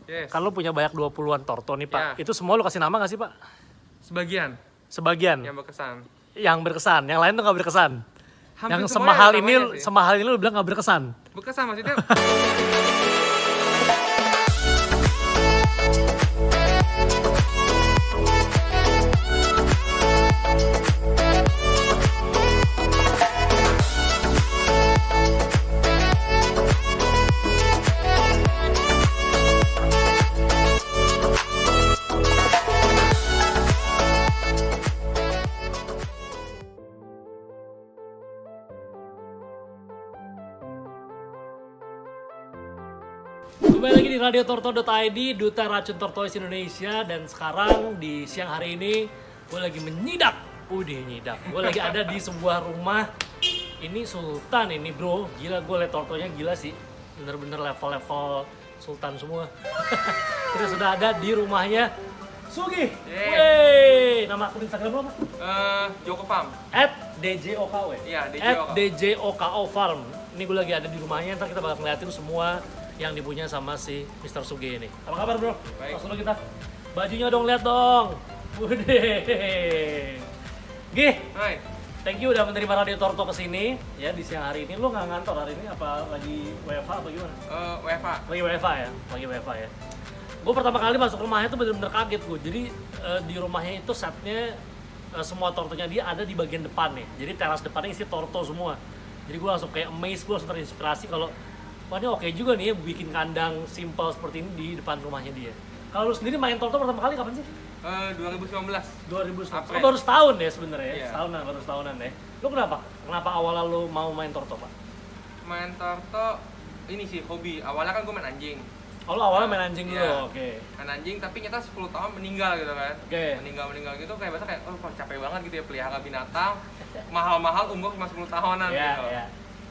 Yes. Kan lu punya banyak 20-an torto nih, Pak. Ya. Itu semua lu kasih nama gak sih, Pak? Sebagian Sebagian. yang berkesan. Yang berkesan. Yang lain tuh gak berkesan. Hampir Yang semuanya semahal ada ini, namanya sih. semahal ini lu bilang gak berkesan. Berkesan maksudnya. Kembali lagi di Radio Torto.id, Duta Racun Tortoise Indonesia. Dan sekarang di siang hari ini gue lagi menyidak. Nyidak. Gue lagi ada di sebuah rumah. Ini Sultan ini bro. Gila, gue liat tortonya gila sih. Bener-bener level-level Sultan semua. Kita sudah ada di rumahnya Sugi. Wey, nama akun Instagram lo apa? Joko Farm. @DJOKW. Iya, DJOKO. @DJOKO Farm. Ini gue lagi ada di rumahnya, ntar kita bakal ngeliatin semua yang dipunya sama si Mr. Sugi ini. Apa kabar bro? Baik. Langsung kita. Bajunya dong, lihat dong. Budeh. Gih, Hai. thank you udah menerima Radio Torto kesini ya di siang hari ini. Lu nggak ngantor hari ini? Apa lagi WFH apa gimana? WFA. Lagi WFH ya? Lagi WFH ya? Gue pertama kali masuk rumahnya tuh bener-bener kaget gue. Jadi di rumahnya itu setnya semua tortonya dia ada di bagian depan nih. Jadi teras depannya isi torto semua. Jadi gue langsung kayak amazed, gue langsung terinspirasi kalau wah ini oke juga nih ya bikin kandang simple seperti ini di depan rumahnya dia. Kalau lu sendiri main torto pertama kali kapan sih? 2019. 2000. April. Oh, baru setahun ya sebenarnya ya? Iya. Setahunan, baru setahunan ya. Lu kenapa? Kenapa awalnya lu mau main torto, Pak? Main torto ini sih hobi. Awalnya kan gue main anjing. Oh, lu awalnya main anjing dulu, Iya. oke. Main anjing tapi nyata 10 tahun meninggal gitu kan. Oke. Meninggal gitu kayak biasa kayak kok capek banget gitu ya pelihara binatang. Mahal-mahal umur cuma 10 tahunan Iya, gitu. iya.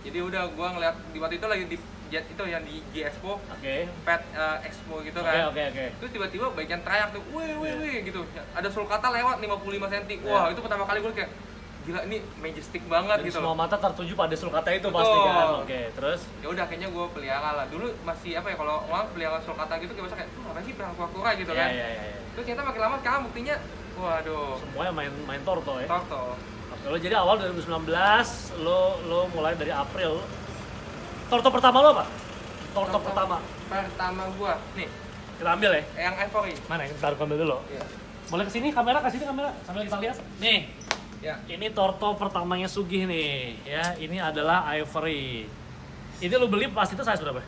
Jadi udah gue ngeliat di waktu itu lagi di Jet itu yang di G Expo, Oke. Pet Expo gitu Oke, kan. oke. Terus tiba-tiba bagian teriak tuh, wih gitu. Ada sulcata lewat 55 cm. Iya. Wah, itu pertama kali gue kayak gila ini majestic banget Dan gitu semua loh. mata tertuju pada sulcata itu Betul. pasti kan. Oke, terus Ya udah kayaknya gue pelihara lah. Dulu masih apa ya kalau orang pelihara sulcata gitu kayak biasa kayak, apa sih pelihara kura-kura gitu kan. Iya. Terus ternyata makin lama sekarang buktinya, waduh, Semuanya main torto ya. torto. Oke, lo jadi awal 2019, lo mulai dari April. Torto pertama lo apa? Torto pertama. Pertama gue, nih, Kita ambil ya. yang Ivory. Mana yang taruh ambil dulu? Iya. Boleh kesini kamera, kasih kamera sambil kita lihat. Nih, Ya. ini torto pertamanya Sugih nih, ya. Ini adalah Ivory. Ini lo beli pas itu size berapa?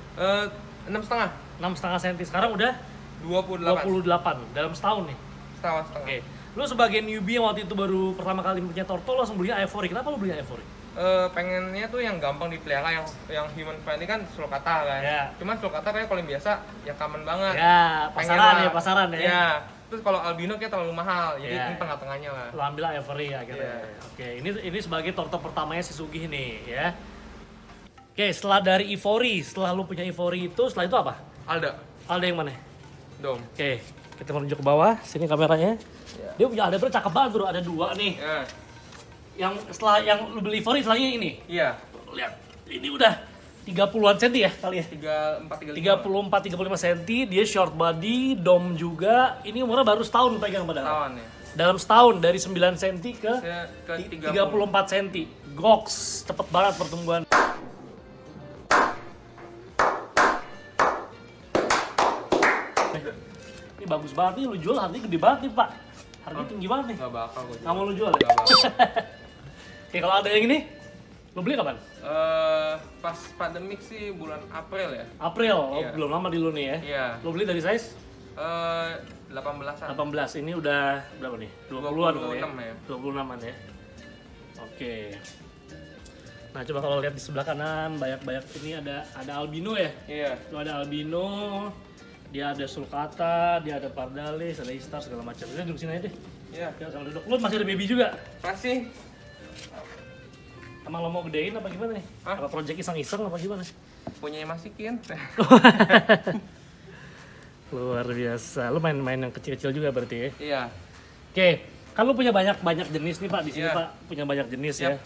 6,5. 6,5 cm. Sekarang udah 28. 28 dalam setahun nih. Setengah. Oke. Lo sebagai newbie yang waktu itu baru pertama kali punya torto, lo langsung beli Ivory. Kenapa lo beli Ivory? Pengennya tuh yang gampang dipelihara, yang human friendly kan sulcata kan. Ya. Cuman sulcata kayak kalau yang biasa ya common banget. Ya, Pengen pasaran lah. pasaran ya. Ya. Terus kalau albino kayak terlalu mahal, jadi Ya. ini tengah-tengahnya lah. Lo ambil Ivory akhirnya. Iya. Oke, ini sebagai torto pertamanya si Sugih nih, ya. Oke, setelah dari Ivory, setelah lu punya Ivory itu, setelah itu apa? Alda, Alda yang mana? dom. Oke, kita menuju ke bawah, sini kameranya. Ya. Dia punya Alda cakep banget bro, ada dua nih. Ya. Yang setelah yang lu beli Ivory, setelahnya ini. Iya. Lihat, ini udah 30-an senti ya kali ya? 34, 34-35 cm, dia short body, dom juga. Ini umurnya baru setahun pegang padahal. tahun ya. Dalam setahun dari 9 cm ke Saya ke 34 cm. Goks, cepet banget pertumbuhan. Ini bagus banget nih, lu jual harganya gede banget nih Pak. Harganya tinggi banget nih. Nggak bakal gue. Nggak mau lu jual ya? Nggak bakal. Oke, kalau ada yang ini, lu beli kapan? Pas pandemik sih bulan April ya. April, oh, Iya. belum lama di lu nih ya. Iya. Lu beli dari size 18-an. 18, ini udah berapa nih? 20-an kali ya? 26 ya. 26-an ya. Oke. Nah, coba kalau lihat di sebelah kanan banyak-banyak ini ada albino ya. Iya. Itu ada albino, dia ada sulcata, dia ada pardalis, ada istar segala macam. Kita duduk sini aja deh. Iya. Ya, sama duduk. Lu masih ada baby juga? Masih. Emang lo mau gedein apa gimana nih? Hah? Apa project iseng-iseng apa gimana? Punya masikin. Luar biasa. Lu main-main yang kecil-kecil juga berarti ya? Iya. Oke, kan lu punya banyak jenis nih Pak di sini Iya. Pak, punya banyak jenis Yap.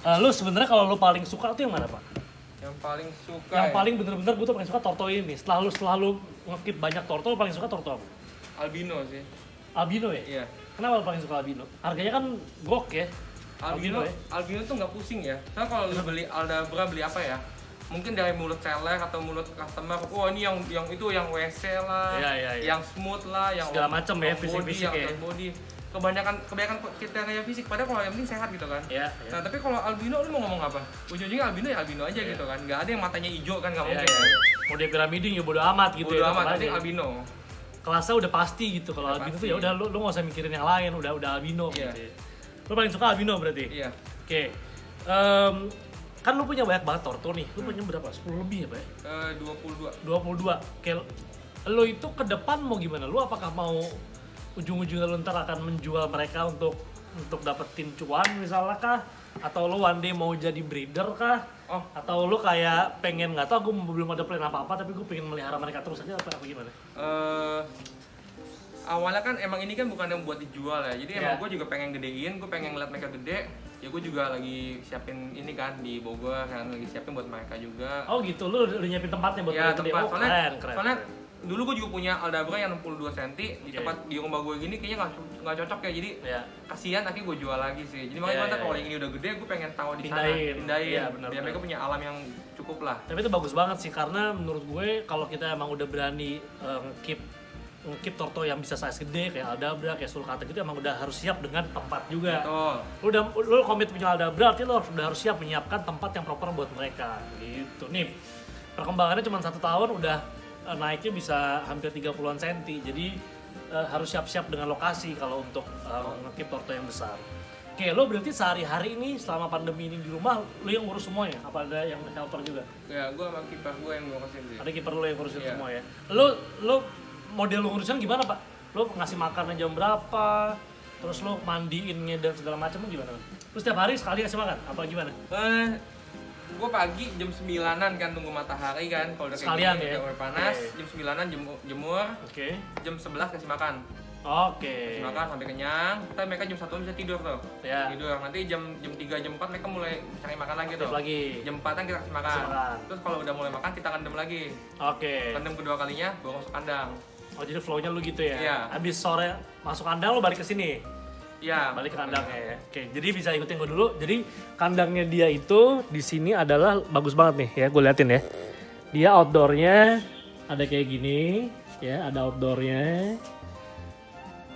ya. Lu sebenarnya kalau lu paling suka tuh yang mana Pak? Yang paling suka Yang ya? paling bener-bener gue tuh paling suka torto ini. Setelah lu ngekip banyak torto, lo paling suka torto apa? Albino sih. Albino ya? Iya. Kenapa lo paling suka albino? Harganya kan gok ya. Albino tuh nggak pusing ya. Soalnya kalau lu beli Aldabra beli apa ya? Mungkin dari mulut seller atau mulut customer, oh ini yang itu yang WC lah, Iya. yang smooth lah, yang Segala macem ya, body, fisik-fisik yang ya. body. Kebanyakan kita kayak fisik, padahal kalau yang penting sehat gitu kan. Iya. Nah tapi kalau albino lu mau ngomong apa? Ujung-ujungnya albino ya albino aja gitu kan. Nggak ada yang matanya hijau kan, nggak mungkin. Model piramiding ya bodo amat gitu Bodo ya. amat, tetap nanti aja. albino. Kelasnya udah pasti gitu. Kalau Udah albino pasti. tuh ya udah lu nggak usah mikirin yang lain, udah albino Iya. gitu. Lo paling suka albino berarti? Iya. Oke. Kan lu punya banyak banget torto nih. Lu punya berapa? 10 lebih ya, Pak? 22. 22. Oke. Lu itu ke depan mau gimana? Lu apakah mau ujung-ujungnya lu ntar akan menjual mereka untuk dapetin cuan misalnya kah? Atau lu one day mau jadi breeder kah? Oh. Atau lu kayak pengen, nggak tau, gue belum ada plan apa-apa tapi gue pengen melihara mereka terus aja apa gimana? Awalnya kan emang ini kan bukan yang buat dijual ya, jadi Iya. emang gue juga pengen gedein, gue pengen ngeliat mereka gede. Ya gue juga lagi siapin ini kan di Bogor kan, lagi siapin buat mereka juga. Oh gitu, lu udah nyiapin tempatnya buat Ya mereka gede? tempat, Oh, keren. dulu gue juga punya Aldabra yang 62 cm di Oke. tempat di rumah gue gini kayaknya nggak cocok ya, jadi Ya. kasihan akhirnya gue jual lagi sih. Jadi makanya Iya, gue ntar iya, kalau iya. yang ini udah gede gue pengen tahu di sana, Pindahin. pindahin, Iya, benar, biar benar. mereka punya alam yang cukup lah. Tapi itu bagus banget sih karena menurut gue kalau kita emang udah berani ngekip torto yang bisa size gede kayak Aldabra, kayak sulcata gitu, emang udah harus siap dengan tempat juga. Betul. Lu komit punya Aldabra, berarti lu udah harus siap menyiapkan tempat yang proper buat mereka. Gitu. Nih, perkembangannya cuma 1 tahun udah naiknya bisa hampir 30-an senti. Jadi harus siap-siap dengan lokasi kalau untuk ngekip torto yang besar. Oke, lo berarti sehari-hari ini selama pandemi ini di rumah, lo yang ngurus semuanya? Apa ada yang helper juga? Ya gue sama kiper gue yang gue kasih sih. Ada kiper lo yang ngurusin Iya. semua ya? Lo model lo ngurusin gimana, Pak? Lo ngasih makannya jam berapa? Terus lo mandiinnya dan segala macam gimana? Terus setiap hari sekali kasih makan? Apa gimana? Gue pagi jam 9-an kan tunggu matahari kan, kalau udah Sekalian kayak gini, ya? udah panas, Oke. jam 9-an jemur, Oke. jam 11 kasih makan. Oke. Kasih makan sampai kenyang, ntar mereka jam 1 bisa tidur tuh. Ya. Tidur, nanti jam 3, jam 4 mereka mulai cari makan lagi tuh. Aktif lagi. Jam 4-an kita kasih makan. Kasih makan. Terus kalau udah mulai makan kita rendam lagi. Oke. Rendam kedua kalinya baru masuk kandang. Oh, jadi flow-nya lu gitu ya? Iya. Abis sore masuk kandang lo balik ke sini? Iya. Balik ke kandangnya ya. Oke, jadi bisa ikutin gue dulu. Jadi kandangnya dia itu di sini adalah bagus banget nih ya, gue liatin ya. Dia outdoornya ada kayak gini, ya ada outdoornya.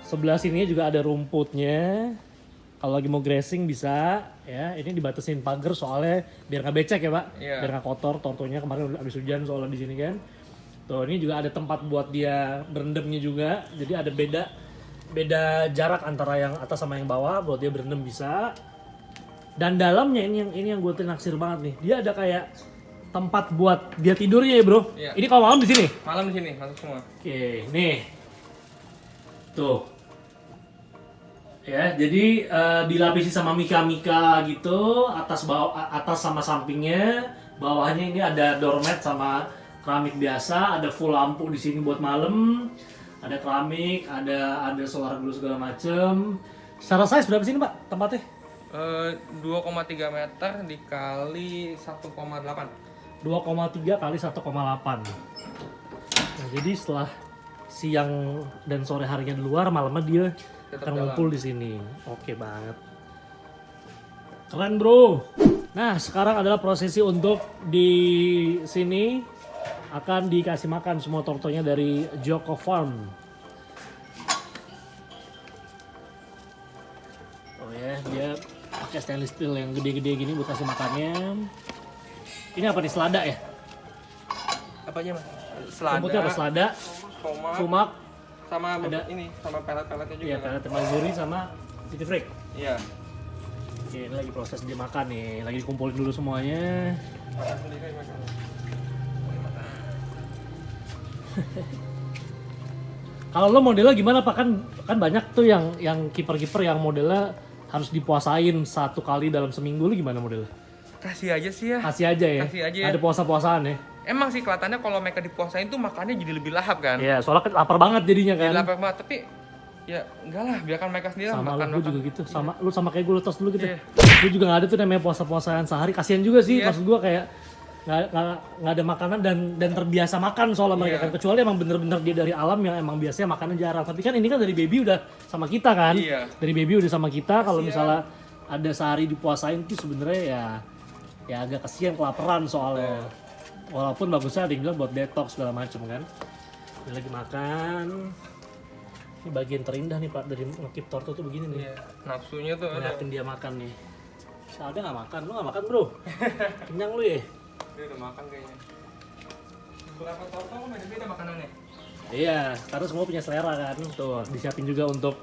Sebelah sini juga ada rumputnya. Kalau lagi mau grazing bisa, ya. Ini dibatasin pagar soalnya biar nggak becek ya, Pak. Iya. Biar nggak kotor. Tortonya kemarin habis hujan soalnya di sini kan. Tuh, ini juga ada tempat buat dia berendamnya juga. Jadi ada beda jarak antara yang atas sama yang bawah buat dia berendam bisa. Dan dalamnya ini yang gue naksir banget nih. Dia ada kayak tempat buat dia tidurnya ya, Bro. Iya. Ini kalau malam di sini. Malam di sini masuk semua. Oke, nih. Tuh. Ya, jadi dilapisi sama mika-mika gitu, atas sama sampingnya, bawahnya ini ada doormat sama keramik biasa, ada full lampu di sini buat malam. Ada keramik, ada solar glue segala macem. Secara size berapa sini, Pak, tempatnya? 2,3 meter dikali 1,8. 2,3 kali 1,8. Nah, jadi setelah siang dan sore harinya di luar, malamnya dia Tetap akan dalam. ngumpul di sini. Oke banget. Keren, Bro. Nah, sekarang adalah prosesi untuk di sini akan dikasih makan semua tortonya dari Joko Farm. Oh ya, dia pakai stainless steel yang gede-gede gini buat kasih makannya. Ini apa nih, selada ya? Apanya mas? Selada. Rumputnya apa? Selada, Tomat, sumak, sama ada. ini sama pelet-peletnya juga. iya, pelet mazuri sama city freak. Iya. Oke, ini lagi proses dimakan nih, lagi dikumpulin dulu semuanya. Kalau lo modelnya gimana Pak? Kan banyak tuh yang kiper-kiper yang modelnya harus dipuasain 1 kali dalam seminggu. Lo gimana modelnya? Kasih aja sih ya. Kasih aja ya. Kasih aja ya. Ada puasa-puasaan ya. Emang sih kelihatannya kalau mereka dipuasain tuh makannya jadi lebih lahap kan. Iya, soalnya kan lapar banget jadinya kan. Jadi lapar banget, tapi ya enggak lah, biarkan mereka sendiri lah Sama makan. lu juga gitu. Sama lu sama kayak gue tos dulu gitu. Iya. Gue juga nggak ada tuh namanya puasa-puasaan sehari. Kasian juga sih, Iya. maksud gue kayak nggak ada makanan dan terbiasa makan soalnya mereka kan, kecuali emang bener-bener dia dari alam yang emang biasanya makannya jarang. Tapi kan ini kan dari baby udah sama kita kan, dari baby udah sama kita. Kalau misalnya ada sehari dipuasain tuh sebenarnya ya agak kesian kelaparan soalnya. Walaupun bagusnya ada yang bilang buat detox segala macem kan. Ini lagi makan. Ini bagian terindah nih Pak dari ngekip torto tuh begini nih. Nafsunya tuh ada. Ngeliatin dia makan nih. Salda nggak makan, lu nggak makan bro? Kenyang lu ya? Dia udah makan kayaknya. Berapa torto kan beda-beda makanannya? Iya, karena semua punya selera kan. Tuh, disiapin juga untuk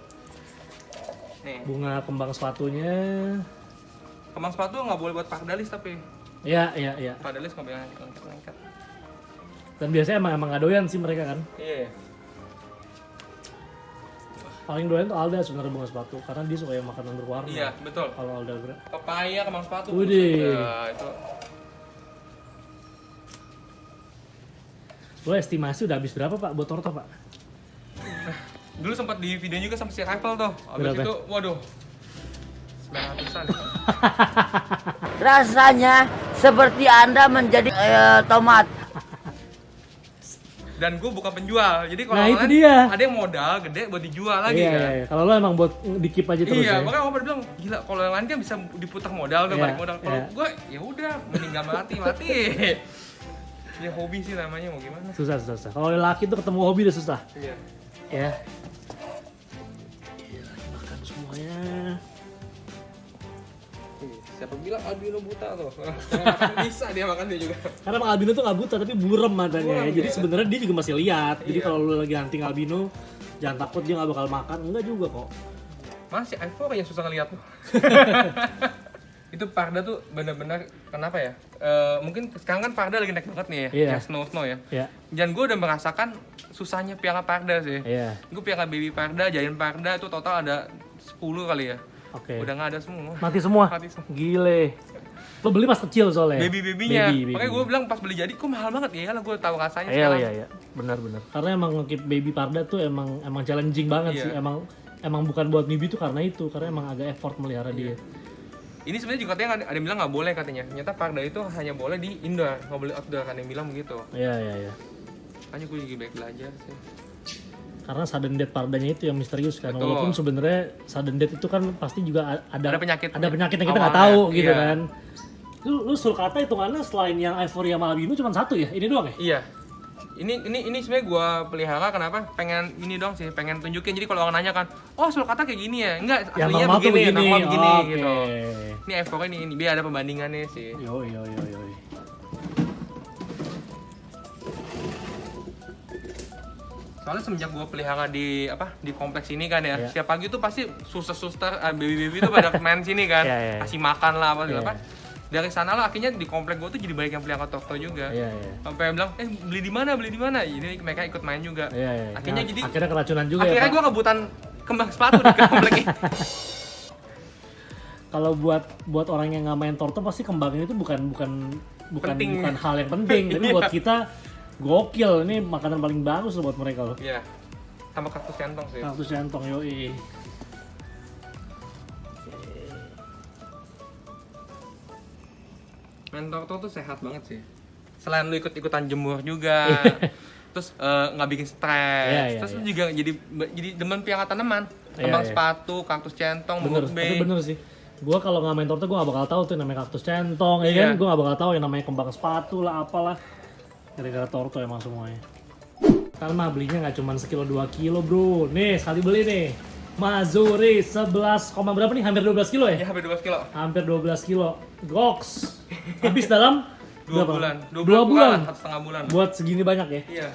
nih. Bunga kembang sepatunya. Kembang sepatu nggak boleh buat pardalis tapi. Iya. Pardalis nggak boleh angkat-angkat. Dan biasanya emang nggak doyan sih mereka kan. Iya. Paling doyan tuh Alda sebenarnya bunga sepatu, karena dia suka yang makanan berwarna. Iya, betul. Kalau Alda berat. Pepaya, kembang sepatu. Widih. Itu. Lo estimasi udah habis berapa Pak buat torto Pak? Dulu sempat di video juga sama si Rifle tuh. Abis Berapa? itu, waduh. 900-an. Rasanya seperti Anda menjadi tomat. Dan gue bukan penjual, jadi kalau Nah, itu online dia. ada yang modal gede buat dijual lagi kan. Iya. Kalau lo emang buat di-keep aja terus Iya, ya. makanya orang pada bilang gila kalau yang lain kan bisa diputar modal tuh, Iya, balik modal. Kalau iya. gue ya udah mending gak mati. Ya hobi sih namanya, mau gimana? Susah. Kalau laki tuh ketemu hobi udah susah. Iya. Ya. Gila, makan semuanya. Siapa bilang albino buta tuh? Bisa dia makan dia juga. Karena Bang albino tuh nggak buta tapi burem matanya. Burem, Jadi ya. sebenarnya dia juga masih lihat. Jadi Iya. kalau lu lagi hunting albino, jangan takut dia nggak bakal makan. Enggak juga kok. Masih iPhone yang susah ngeliat tuh. Itu Parda tuh bener-bener kenapa ya? Mungkin sekarang kan Parda lagi naik banget nih ya, Iya. yang snow ya. Ya. Dan gue udah merasakan susahnya piara Parda sih. Iya. Gue piara baby Parda, giant Parda itu total ada 10 kali ya. Oke. Udah nggak ada semua. Mati semua. Mati semua. Gile. Lo beli pas kecil soalnya. Baby-babynya. Baby. Makanya gue bilang pas beli jadi kok mahal banget ya lah gue tahu rasanya Iya, sekarang. iya. Benar. Karena emang ngekip baby Parda tuh emang challenging banget Iya. sih. Emang bukan buat newbie tuh karena itu, karena emang agak effort melihara dia. Ini sebenarnya juga katanya ada yang bilang nggak boleh katanya. Ternyata Parda itu hanya boleh di indoor, nggak boleh outdoor kan yang bilang begitu. Iya. Makanya gue juga baik belajar sih. Karena sudden death Pardanya itu yang misterius kan. Betul. Walaupun sebenarnya sudden death itu kan pasti juga ada penyakit yang kita nggak awalnya, tahu gitu iya. kan. Lu sulcata hitungannya selain yang Euphoria sama albino cuma satu ya? Ini doang ya? Iya. Ini sebenarnya gue pelihara kenapa? Pengen ini dong sih, pengen tunjukin. Jadi kalau orang nanya kan, oh sulcata kayak gini ya? Enggak, Yang aslinya normal tuh begini, normal begini Oke. gitu. Ini Euphoria ini biar ada pembandingannya sih. Yo. Soalnya semenjak gue pelihara di kompleks ini kan ya, Iya. setiap pagi tuh pasti suster baby tuh pada main sini kan, Iya. kasih makan lah apa segala Iya. apa. Dari sana lah akhirnya di komplek gue tuh jadi banyak yang pelihara torto juga. Iya. Sampai bilang, beli di mana? Jadi mereka ikut main juga. Iya. Akhirnya Nah, jadi akhirnya keracunan juga akhirnya ya. Pak? gue kebutan kembang sepatu di komplek ini. Kalau buat orang yang nggak main torto pasti kembangnya itu bukan Penting. hal yang penting, tapi buat kita gokil. Ini makanan paling bagus loh buat mereka loh. Iya. Sama kaktus centong sih. Kaktus centong yoi. Main torto tuh sehat banget sih. Selain lu ikut-ikutan jemur juga. Terus nggak bikin stres. Iya, Terus iya. lu juga jadi demen piara tanaman. Kembang Iya. sepatu, kaktus centong, Bener, murbe. tapi bener sih. Gua kalau nggak main torto gua nggak bakal tahu tuh namanya kaktus centong, ya Iya. kan? Gua nggak bakal tahu yang namanya kembang sepatu lah, apalah. Gara-gara torto emang semuanya. Kan mah belinya nggak cuma sekilo 2 kilo bro. Nih sekali beli nih. Mazuri 11, berapa nih? Hampir 12 kilo ya? Ya hampir 12 kilo. Hampir 12 kilo. Goks. Habis dalam 2 berapa? bulan. 2 bulan. 1,5 bulan. Buat segini banyak ya. Iya.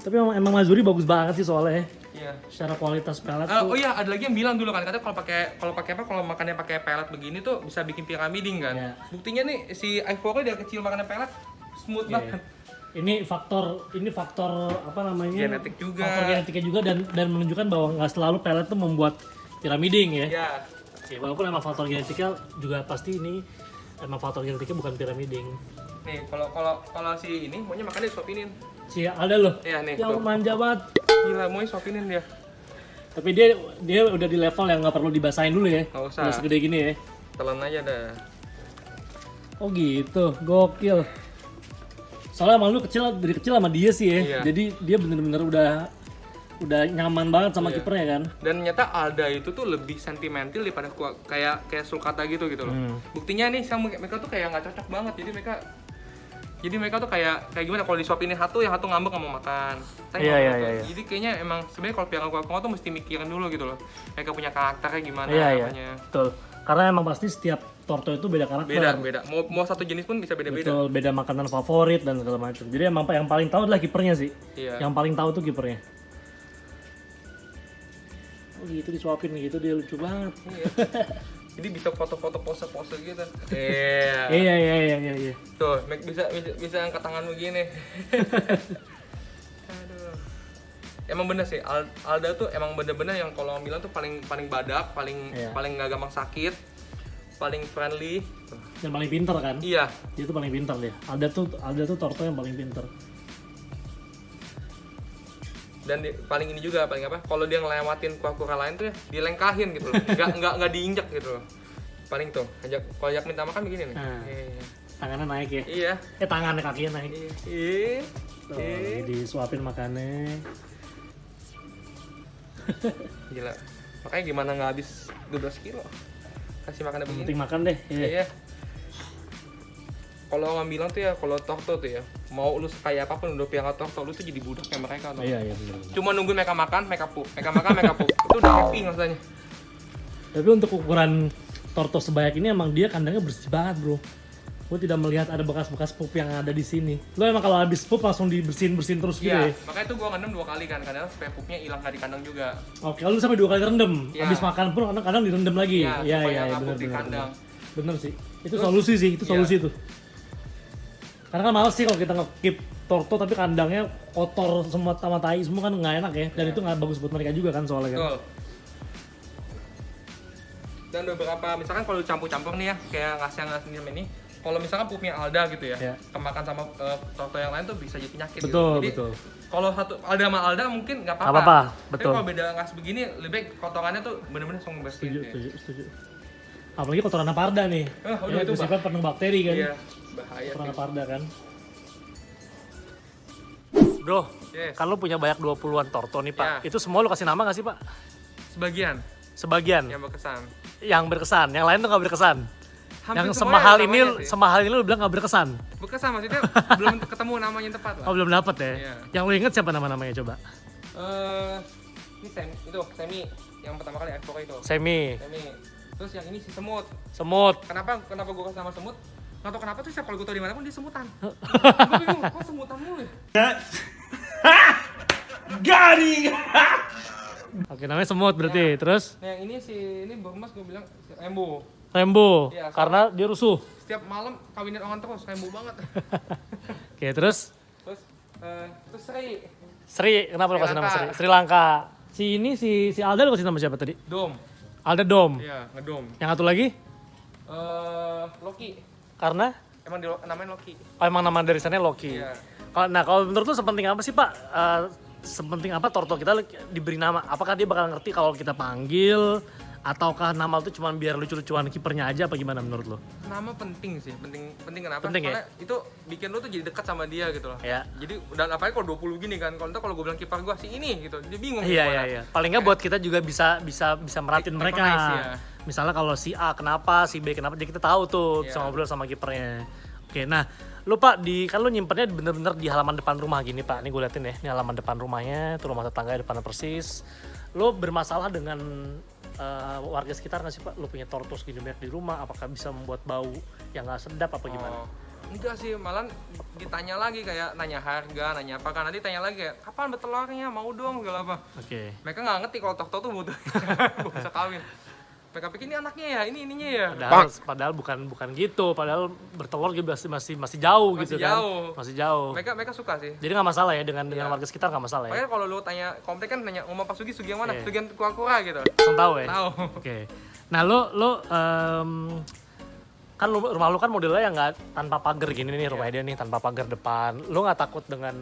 Tapi emang Mazuri bagus banget sih soalnya ya. Iya. Secara kualitas pelet Oh tuh. iya, ada lagi yang bilang dulu kan katanya kalau makannya pakai pelet begini tuh bisa bikin piramiding kan. Iya. Buktinya nih si Euphoria dari kecil makannya pelet smooth Iya. banget. Ini faktor apa namanya? Genetik juga. Faktor genetiknya juga dan menunjukkan bahwa nggak selalu pelet tuh membuat piramiding ya. Iya. Ya, walaupun emang faktor genetiknya juga pasti ini emang faktor genetiknya bukan piramiding. Nih, kalau si ini maunya makannya disuapinin. Si ada loh. Iya nih. Yang tuh. manja banget. Gila, maunya suapinin dia. Tapi dia udah di level yang nggak perlu dibasahin dulu ya. Nggak usah. Udah segede gini ya. Telan aja dah. Oh gitu, gokil. Soalnya emang lu dari kecil sama dia sih ya. Iya. Jadi dia bener-bener udah nyaman banget sama Iya. kipernya kan. Dan ternyata Alda itu tuh lebih sentimental daripada kayak Sulkata gitu loh. Buktinya nih sama mereka tuh kayak nggak cocok banget. Jadi mereka tuh kayak gimana kalau disuapin satu, yang satu ngambek nggak mau makan. Iya. Jadi kayaknya emang sebenarnya kalau piara kuah tuh mesti mikirin dulu gitu loh. Mereka punya karakternya gimana Iya. namanya. Betul. Karena emang pasti setiap torto itu beda karakter. Beda. Mau satu jenis pun bisa beda-beda. Betul, beda makanan favorit dan segala macam. Jadi emang yang paling tahu adalah kipernya sih. Iya. Yang paling tahu tuh kipernya. Oh gitu disuapin gitu, dia lucu banget. Iya. Jadi bisa foto-foto pose-pose gitu. Iya. Iya. Tuh, bisa angkat tangan begini. Aduh. Emang bener sih, Alda tuh emang bener-bener yang kalau bilang tuh paling badak, paling nggak gampang sakit, paling friendly. Dan paling pinter kan? Iya. Dia tuh paling pinter dia. Alda tuh torto yang paling pinter. Dan paling ini juga paling apa? Kalau dia ngelewatin kura-kura lain tuh ya dilengkahin gitu loh. Nggak diinjak gitu loh. Paling tuh, kalau ajak minta makan begini nih. Tangannya naik ya? Iya. Tangannya kakinya naik. Iya. Tuh, disuapin makannya. Gila. Makanya gimana nggak habis 12 kilo? Kasih makannya begini. Penting makan deh. Iya. Kalau orang bilang tuh ya, kalau torto tuh ya, mau lu kayak apapun udah piara torto, lu tuh jadi budak kayak mereka tuh. Iya benar. Cuma nunggu mereka makan, mereka pup. Mereka makan, mereka pup. Itu udah happy rasanya. Tapi untuk ukuran torto sebanyak ini emang dia kandangnya bersih banget bro. Gue tidak melihat ada bekas-bekas pup yang ada di sini. Lo emang kalau habis pup langsung dibersihin terus gitu Iya, ya? makanya tuh gua ngendem 2 kali kan, kadang supaya pupnya hilang nggak di kandang juga. Oke, lu sampai 2 kali rendem. Iya. Habis makan pun kadang direndam lagi. Iya, supaya nggak benar pup di kandang. Bener sih. Itu solusi sih, itu solusi tuh. Karena kan males sih kalau kita nge-keep torto tapi kandangnya kotor semua sama tai semua kan nggak enak ya. Dan itu nggak bagus buat mereka juga kan soalnya kan. Betul. Dan beberapa, misalkan kalau campur-campur nih ya, kayak ngasih ini, kalau misalkan pupnya Alda gitu ya, kemakan sama torto yang lain tuh bisa jadi penyakit Betul, gitu. Jadi, betul. kalau satu Alda sama Alda mungkin nggak apa-apa. Nggak apa-apa, Tapi betul. kalau beda ngas begini, lebih baik kotorannya tuh bener-bener langsung bersihin. Setuju. Apalagi kotoran Parda nih. Udah itu bersifat penuh bakteri kan. Iya, bahaya Kotoran sih. Parda kan. Bro, Yes. kan lu punya banyak 20-an torto nih Pak. Ya. Itu semua lu kasih nama gak sih Pak? Sebagian Yang yang berkesan. yang lain tuh gak berkesan. Hampir Yang semuanya semahal ini lu bilang gak berkesan. berkesan maksudnya belum ketemu namanya yang tepat lah. Oh belum dapet ya? Iya. Yang lu inget siapa nama-namanya coba? Ini Semi yang pertama kali explore itu. Semi, Terus yang ini si Semut. Semut. Kenapa gue kasih nama Semut? Nggak tahu kenapa tuh setiap kalau gue tau di mana pun dia semutan. Gue bingung, kok semutan mulu ya? Garing. Oke namanya Semut berarti. Ya. Terus Nah yang ini Bormas gue bilang Rembo. Rembo, Iya, karena dia rusuh. Setiap malam kawinin orang terus, Rembo banget. Oke terus Terus Sri. Sri, kenapa lu kasih nama Lanka. Sri? Sri Lanka. Si Alda lu kasih nama siapa tadi? Dom. Alda Dom. Iya, ngedom. Yang satu lagi? Loki. Karena Emang namanya Loki. emang nama dari sana Loki. Iya. Kalau menurut lu sepenting apa sih Pak? Sepenting apa torto kita diberi nama? Apakah dia bakal ngerti kalau kita panggil? Ataukah nama itu cuma biar lucu-lucuan kipernya aja apa gimana menurut lu? Nama penting sih, penting kenapa? Penting ya? Karena itu bikin lu tuh jadi dekat sama dia gitu loh. Ya. Jadi dan apalagi kalau 20 gini kan, kalau gue bilang kiper gue si ini gitu, dia bingung. Iya. Paling nggak buat kita juga bisa merhatiin mereka. Ya. Misalnya kalau si A kenapa, si B kenapa, jadi kita tahu tuh bisa Iya. ngobrol sama kipernya. Oke, nah lu Pak kan lu nyimpennya bener-bener di halaman depan rumah gini Pak. Ini gue liatin ya, ini halaman depan rumahnya, tuh rumah tetangga depannya persis. Lu bermasalah dengan warga sekitar nggak sih Pak? Lu punya torto segini banyak di rumah, apakah bisa membuat bau yang nggak sedap apa gimana? Enggak sih, malah ditanya lagi kayak nanya harga, nanya apa kan, nanti tanya lagi kayak kapan bertelurnya, mau dong segala apa. Oke. Mereka nggak ngerti kalau torto tuh butuh bisa kawin. Mereka pikir ini anaknya ya, ini ininya ya. Padahal bukan gitu, padahal bertelur juga masih jauh Masih gitu jauh. kan. Masih jauh. Mereka suka sih. Jadi nggak masalah ya dengan Iya. warga sekitar nggak masalah ya. Makanya kalau lu tanya komplek kan nanya ngomong Pak Sugi yang mana? Iya. Sugi yang kura-kura gitu. Langsung tahu ya. Tahu. Oke. Nah kan rumah lu kan modelnya yang nggak tanpa pagar gini nih rumahnya dia nih tanpa pagar depan. Lu nggak takut dengan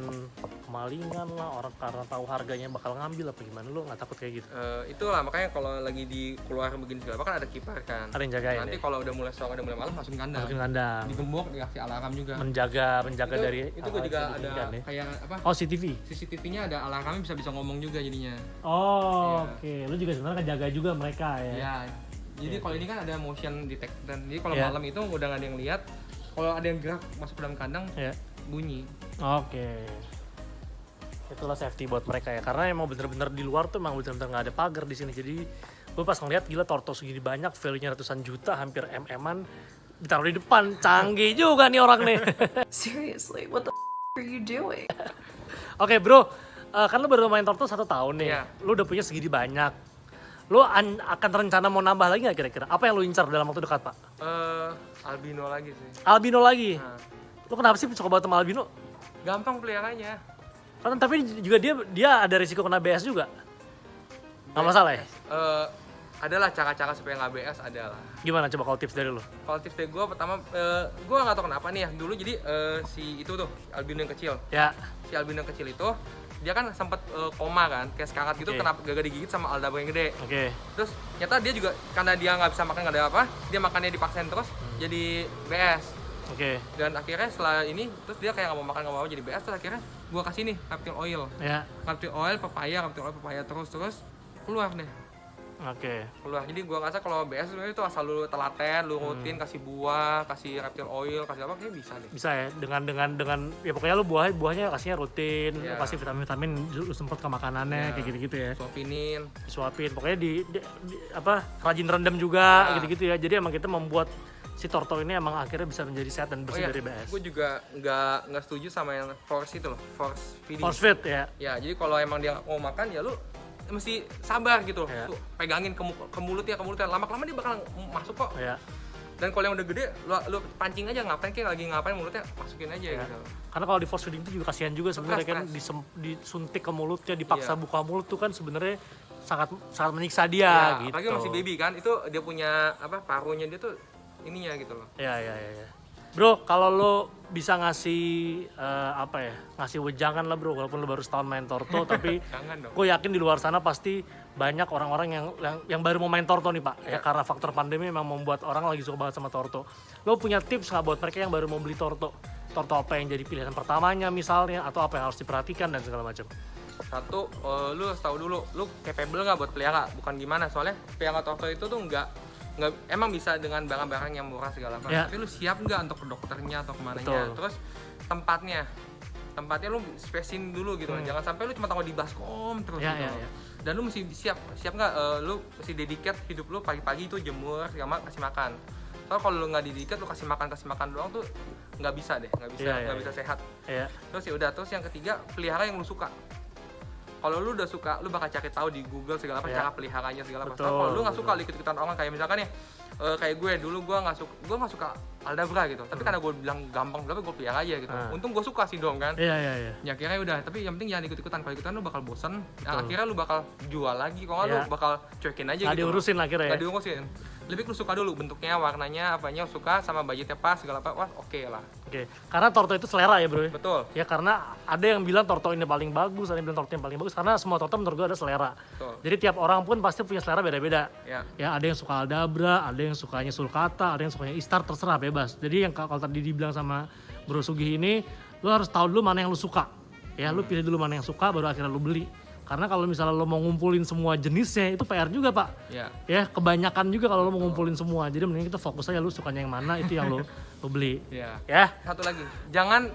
kemalingan lah, orang karena tahu harganya bakal ngambil apa gimana, lu nggak takut kayak gitu? Itulah makanya kalau lagi di keluar begini segala kan ada kiper kan. Ada yang jagain. Nanti ya? kalau udah mulai sore, udah mulai malam langsung kandang. Masukin kandang. Digembok, dikasih alarm juga. Menjaga dari itu gue juga ada ya? kayak apa? Oh, CCTV. CCTV-nya ada alarmnya, bisa ngomong juga jadinya. Oh, Iya. oke. Lu juga sebenarnya ngejaga juga mereka ya. Iya. Jadi kalau ini kan ada motion detector. Jadi kalau Iya. malam itu udah nggak ada yang lihat. Kalau ada yang gerak masuk ke dalam kandang, Iya. bunyi. Oke. Itulah safety buat mereka ya. Karena emang bener-bener di luar tuh emang bener-bener nggak ada pagar di sini. Jadi gue pas ngeliat gila torto segini banyak, value-nya ratusan juta, hampir MM-an ditaruh di depan. Canggih juga nih orang nih. Seriously, what the are you doing? Oke bro, kan lu baru main torto 1 tahun nih. Iya. Lu udah punya segini banyak. Lu akan rencana mau nambah lagi nggak kira-kira? Apa yang lu incar dalam waktu dekat, Pak? Albino lagi sih. Albino lagi? Nah, Lu kenapa sih suka banget sama albino? gampang peliharanya. Kan tapi juga dia ada risiko kena BS juga. Nggak masalah ya? Adalah cara-cara supaya nggak BS, adalah. Gimana coba kalau tips dari lu? Kalau tips dari gue pertama, gue nggak tahu kenapa nih ya. Dulu jadi si itu tuh albino yang kecil. Ya. Si albino yang kecil itu dia kan sempet koma kan, kayak sekarat gitu, Oke. kenapa gak digigit sama aldabra yang gede. Oke. Terus ternyata dia juga karena dia nggak bisa makan, nggak ada apa, dia makannya dipaksain terus jadi BS. Oke. Dan akhirnya setelah ini terus dia kayak nggak mau makan, nggak mau jadi BS, terus akhirnya gue kasih nih reptil oil, Ya. reptil oil papaya terus keluar deh. Oke. Keluar. Jadi gua ngerasa kalau BS sebenarnya itu asal lu telaten, lu rutin kasih buah, kasih reptil oil, kasih apa, kayak bisa deh. Bisa ya dengan ya pokoknya lu buahnya kasihnya rutin, lu Iya. kasih vitamin lu semprot ke makanannya Iya. kayak gitu-gitu ya. Suapinin. Disuapin. Pokoknya di apa rajin rendam juga Ya. gitu-gitu ya. Jadi emang kita membuat si torto ini emang akhirnya bisa menjadi sehat dan bersih dari BS. Gue juga nggak setuju sama yang force itu loh, force feeding. Force feed ya. Ya, jadi kalau emang dia mau makan ya lu mesti sabar gitu loh. Iya. Tuh, pegangin ke mulutnya, lama-lama dia bakal masuk kok. Ya. Dan kalau yang udah gede, lu pancing aja, ngapain kayak lagi ngapain mulutnya, masukin aja Ya. gitu. Karena kalau di force feeding itu juga kasihan juga sebenarnya kan Stres. disuntik ke mulutnya, dipaksa Iya. buka mulut tuh kan sebenarnya sangat menyiksa dia Ya, gitu. apalagi masih baby kan, itu dia punya apa, parunya dia tuh ininya gitu loh. Ya. Bro, kalau lo bisa ngasih ngasih wejangan lah bro, walaupun lo baru setahun main torto, tapi Jangan dong. gue yakin di luar sana pasti banyak orang-orang yang baru mau main torto nih pak. Ya Iya. karena faktor pandemi memang membuat orang lagi suka banget sama torto. Lo punya tips nggak buat mereka yang baru mau beli torto? Torto apa yang jadi pilihan pertamanya misalnya, atau apa yang harus diperhatikan dan segala macam? Satu, lu harus tahu dulu, lu capable nggak buat pelihara, bukan gimana, soalnya pelihara torto itu tuh nggak emang bisa dengan barang-barang yang murah segala macam, Ya. tapi lu siap nggak untuk ke dokternya atau kemananya. Betul. Terus tempatnya lu spesiin dulu gitu, jangan sampai lu cuma taruh di baskom terus Ya, gitu. ya. Dan lu mesti siap nggak, lu mesti dedicate hidup lu pagi-pagi itu jemur segala kasih makan. Soalnya kalau lu nggak dedicate, lu kasih makan doang tuh nggak bisa deh, nggak Ya. bisa sehat. Ya. Terus ya udah, terus yang ketiga, pelihara yang lu suka. Kalau lu udah suka, lu bakal cari tahu di Google segala apa, Ya. cara peliharanya segala apa. Betul, Kalau lu nggak betul. suka ikut-ikutan orang, kayak misalkan ya kayak gue dulu, gue nggak suka aldabra gitu, tapi karena gue bilang gampang, tapi gue pelihara aja gitu. Untung gue suka sih dong kan. Iya. Ya akhirnya udah, tapi yang penting jangan ikut-ikutan. Kalau ikutan lu bakal bosan. Nah, Betul. akhirnya lu bakal jual lagi. Kalau nggak Ya. lu bakal cuekin aja Nggak gitu. diurusin akhirnya ya. Nggak diurusin. Lebih lu suka dulu bentuknya, warnanya, apanya suka, sama budgetnya pas segala apa, wah oke lah. Oke, karena torto itu selera ya bro. Betul. Ya karena ada yang bilang torto ini paling bagus, ada yang bilang torto yang paling bagus, karena semua torto menurut gue ada selera. Betul. Jadi tiap orang pun pasti punya selera beda-beda. Ya. Ya ada yang suka aldabra, ada yang sukanya sulcata, ada yang sukanya istar, terserah bebas. Jadi yang kalau tadi dibilang sama Bro Sugih ini, lu harus tahu dulu mana yang lu suka. Ya lu pilih dulu mana yang suka, baru akhirnya lu beli. Karena kalau misalnya lo mau ngumpulin semua jenisnya, itu PR juga pak. Ya. Ya kebanyakan juga kalau lo mau ngumpulin semua. Jadi mending kita fokus aja lu sukanya yang mana, itu yang lo beli. Ya. Ya. Satu lagi, jangan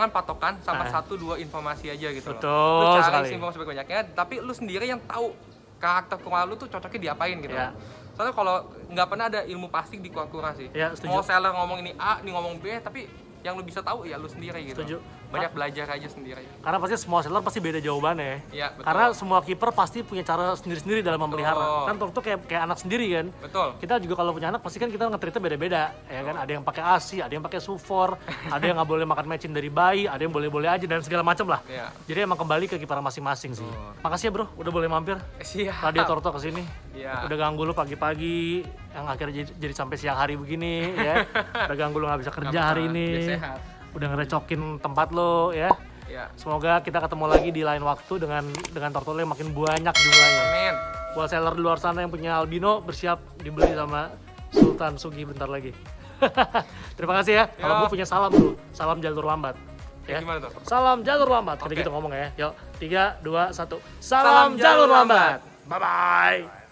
patokan sama 1-2 informasi aja gitu Betul loh. Lu sekali. cari informasi sebanyak-banyaknya, tapi lu sendiri yang tahu karakter kura lu tuh cocoknya diapain gitu. Ya. Soalnya kalau nggak pernah ada ilmu pasti di kura sih. Ya, setuju. Mau seller ngomong ini A, ini ngomong B, tapi yang lu bisa tahu ya lu sendiri gitu. Setuju. Banyak belajar aja sendiri. Karena pasti semua seller pasti beda jawabannya. Iya, betul. Karena semua kiper pasti punya cara sendiri-sendiri dalam memelihara. Betul. Kan torto kayak anak sendiri kan. Betul. Kita juga kalau punya anak pasti kan kita nge-treatnya beda-beda, ya kan? Ada yang pakai ASI, ada yang pakai sufor, ada yang nggak boleh makan mecin dari bayi, ada yang boleh-boleh aja dan segala macam lah. Iya. Jadi emang kembali ke kiper masing-masing sih. Betul. Makasih ya bro, udah boleh mampir. Siap. Radio Torto kesini. Iya. Udah ganggu lu pagi-pagi, yang akhirnya jadi sampai siang hari begini, ya. Udah ganggu lu nggak bisa kerja Nggak hari apa-apa, ini. biar sehat. Udah ngerecokin tempat lo, ya. Ya. Semoga kita ketemu lagi di lain waktu dengan tortolnya yang makin banyak jumlahnya. Amin. Buat seller di luar sana yang punya albino, bersiap dibeli sama Sultan Sugi bentar lagi. Terima kasih ya. Kalau gue punya salam dulu, salam jalur lambat. Ya. Gimana tuh? Salam jalur lambat. Kita Oke. gitu ngomong ya. Yuk, 3, 2, 1. Salam jalur lambat. Bye bye.